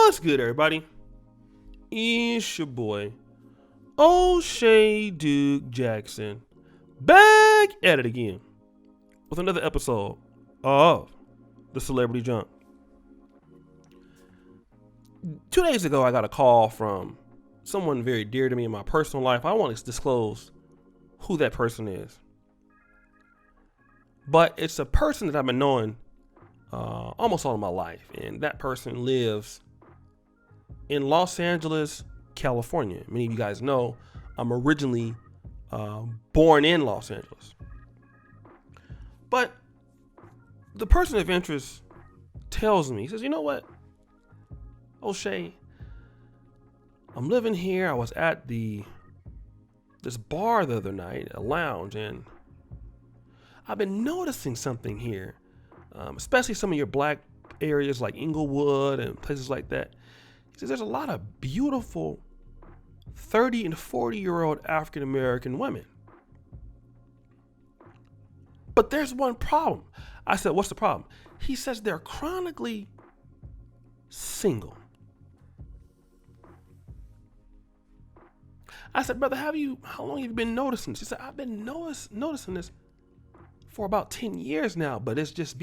What's good, everybody? It's your boy, O'Shea Duke Jackson, back at it again with another episode of The Celebrity Jump. 2 days ago, I got a call from someone very dear to me in my personal life. I won't disclose who that person is, but it's a person that I've been knowing almost all of my life, and that person lives in Los Angeles, California. Many of you guys know I'm originally born in Los Angeles, but the person of interest tells me, he says, "You know what, O'Shea, I'm living here. I was at this bar the other night, a lounge, and I've been noticing something here, especially some of your black areas like Inglewood and places like that." He says there's a lot of beautiful 30 and 40-year-old African American women, but there's one problem. I said, "What's the problem?" He says they're chronically single. I said, "Brother, how long have you been noticing this?" He said, "I've been noticing this for about 10 years now, but it's just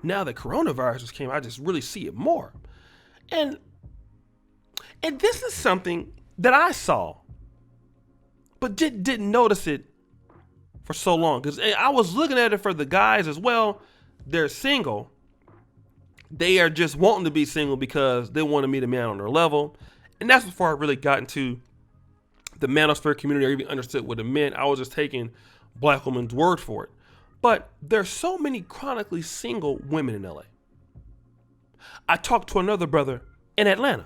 now that coronavirus just came, I just really see it more." And this is something that I saw, but didn't notice it for so long, because I was looking at it for the guys as well. They're single. They are just wanting to be single because they want to meet a man on their level. And that's before I really got into the manosphere community or even understood what it meant. I was just taking black women's word for it. But there's so many chronically single women in LA. I talked to another brother in Atlanta.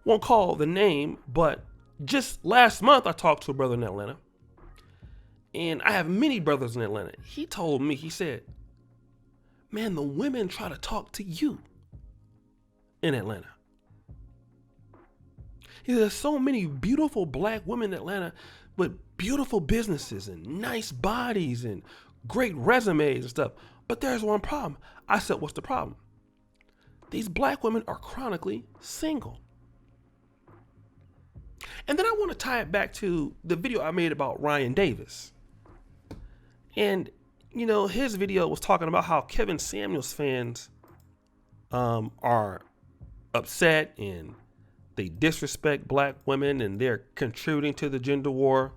Won't call the name, but just last month I talked to a brother in Atlanta. And I have many brothers in Atlanta. He told me, he said, "Man, the women try to talk to you in Atlanta." He said, "There's so many beautiful black women in Atlanta with beautiful businesses and nice bodies and great resumes and stuff. But there's one problem." I said, "What's the problem?" "These black women are chronically single." And then I want to tie it back to the video I made about Ryan Davis. And, you know, his video was talking about how Kevin Samuels fans are upset and they disrespect black women and they're contributing to the gender war.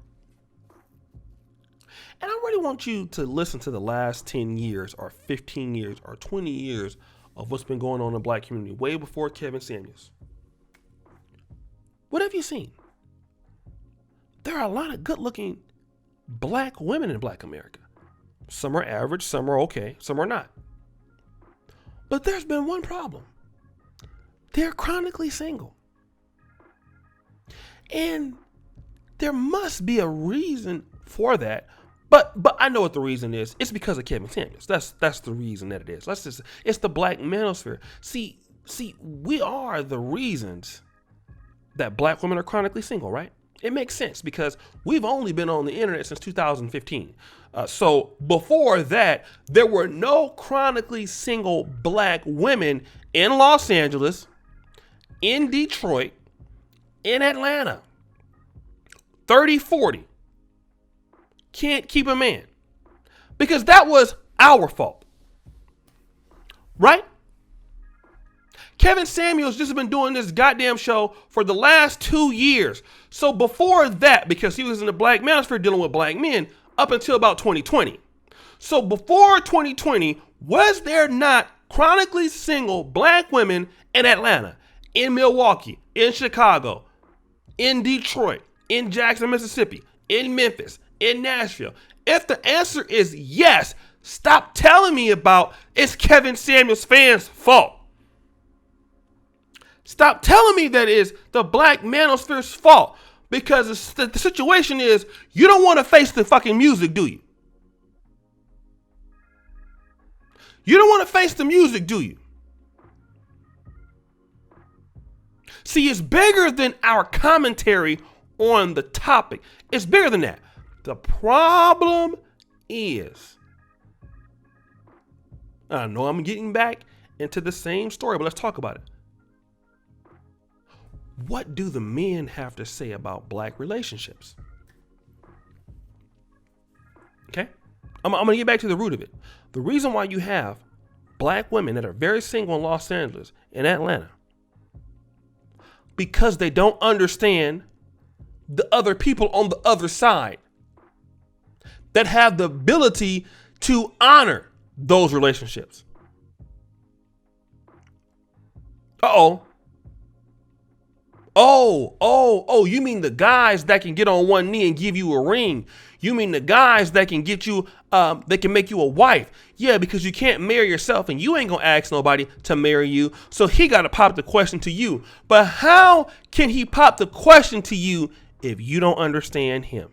And I really want you to listen to the last 10 years or 15 years or 20 years of what's been going on in the black community way before Kevin Samuels. What have you seen? There are a lot of good-looking black women in black America. Some are average, some are okay, some are not. But there's been one problem. They're chronically single. And there must be a reason for that. But I know what the reason is. It's because of Kevin Samuels. That's the reason that it is. It's the black manosphere. See, we are the reasons that black women are chronically single, right? It makes sense because we've only been on the internet since 2015. So before that, there were no chronically single black women in Los Angeles, in Detroit, in Atlanta. 30, 40. Can't keep a man. Because that was our fault. Right? Kevin Samuels just been doing this goddamn show for the last 2 years. So before that, because he was in the black manosphere dealing with black men up until about 2020. So before 2020, was there not chronically single black women in Atlanta, in Milwaukee, in Chicago, in Detroit, in Jackson, Mississippi, in Memphis, in Nashville? If the answer is yes, stop telling me about it's Kevin Samuels fans' fault. Stop telling me that is the black manosphere's fault, because the situation is you don't want to face the fucking music, do you? You don't want to face the music, do you? See, it's bigger than our commentary on the topic. It's bigger than that. The problem is, I know I'm getting back into the same story, but let's talk about it. What do the men have to say about black relationships? Okay? I'm going to get back to the root of it. The reason why you have black women that are very single in Los Angeles and Atlanta, because they don't understand the other people on the other side that have the ability to honor those relationships. Oh, you mean the guys that can get on one knee and give you a ring? You mean the guys that can get you, they can make you a wife? Yeah, because you can't marry yourself and you ain't gonna ask nobody to marry you. So he gotta pop the question to you. But how can he pop the question to you if you don't understand him?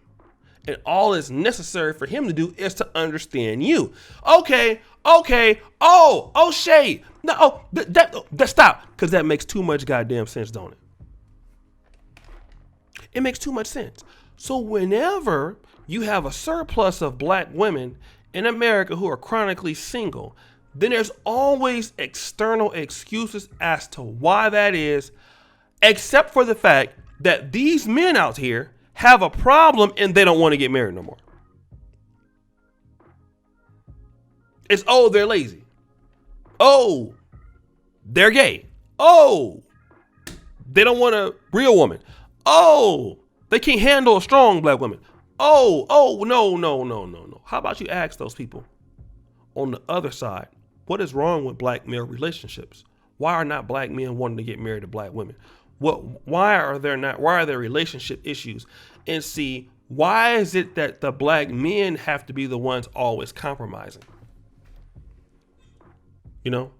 And all is necessary for him to do is to understand you. Okay. Shade. No, that stop. Because that makes too much goddamn sense, don't it? It makes too much sense. So whenever you have a surplus of black women in America who are chronically single, then there's always external excuses as to why that is, except for the fact that these men out here have a problem and they don't want to get married no more. It's, oh, they're lazy. Oh, they're gay. Oh, they don't want a real woman. Oh, they can't handle a strong black woman. Oh, no. How about you ask those people on the other side, what is wrong with black male relationships? Why are not black men wanting to get married to black women? Why are there relationship issues? And see, why is it that the black men have to be the ones always compromising? You know,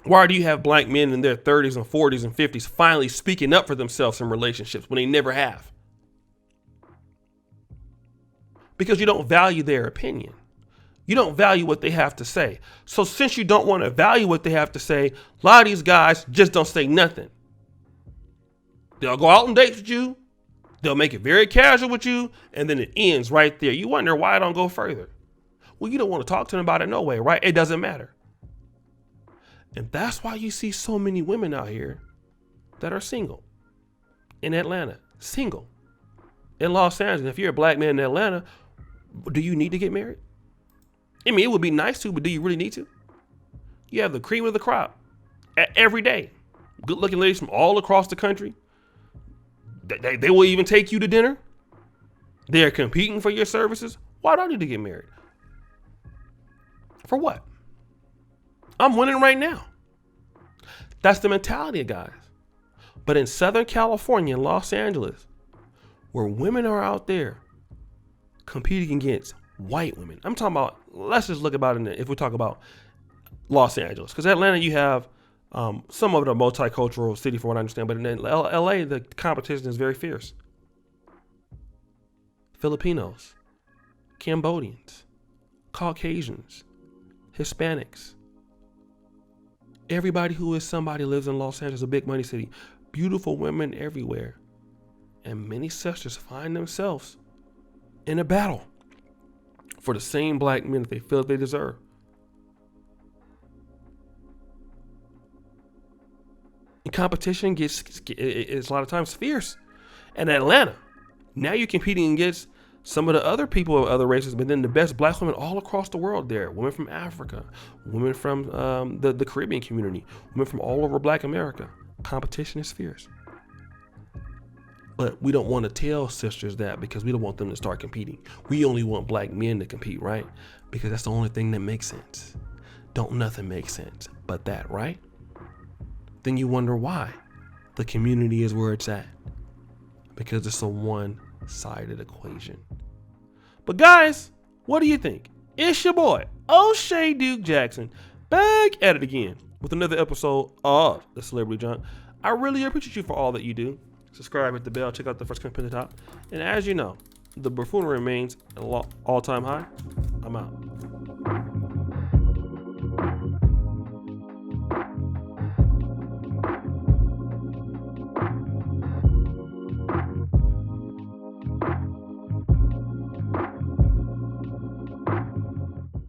why do you have black men in their 30s and 40s and 50s finally speaking up for themselves in relationships when they never have? Because you don't value their opinion. You don't value what they have to say. So since you don't want to value what they have to say, a lot of these guys just don't say nothing. They'll go out on dates with you. They'll make it very casual with you. And then it ends right there. You wonder why I don't go further. Well, you don't want to talk to them about it no way, right? It doesn't matter. And that's why you see so many women out here that are single in Atlanta, single in Los Angeles. If you're a black man in Atlanta, do you need to get married? I mean, it would be nice to, but do you really need to? You have the cream of the crop every day. Good looking ladies from all across the country. They will even take you to dinner. They're competing for your services. Why do I need to get married? For what? I'm winning right now. That's the mentality of guys. But in Southern California, Los Angeles, where women are out there competing against white women. I'm talking about, let's just look about it if we talk about Los Angeles. Because Atlanta, you have some of it a multicultural city from what I understand. But in LA, the competition is very fierce. Filipinos, Cambodians, Caucasians, Hispanics. Everybody who is somebody lives in Los Angeles, a big money city. Beautiful women everywhere. And many sisters find themselves in a battle for the same black men that they feel they deserve. And competition is a lot of times fierce. And Atlanta, now you're competing against some of the other people of other races, but then the best black women all across the world there. Women from Africa, women from the Caribbean community, women from all over black America. Competition is fierce. But we don't want to tell sisters that because we don't want them to start competing. We only want black men to compete, right? Because that's the only thing that makes sense. Don't nothing make sense but that, right? Then you wonder why the community is where it's at. Because it's a one-sided equation. But guys, what do you think? It's your boy, O'Shea Duke Jackson, back at it again with another episode of The Celebrity Junk. I really appreciate you for all that you do. Subscribe, hit the bell, check out the first comment at the top. And as you know, the buffoonery remains at an all-time high. I'm out.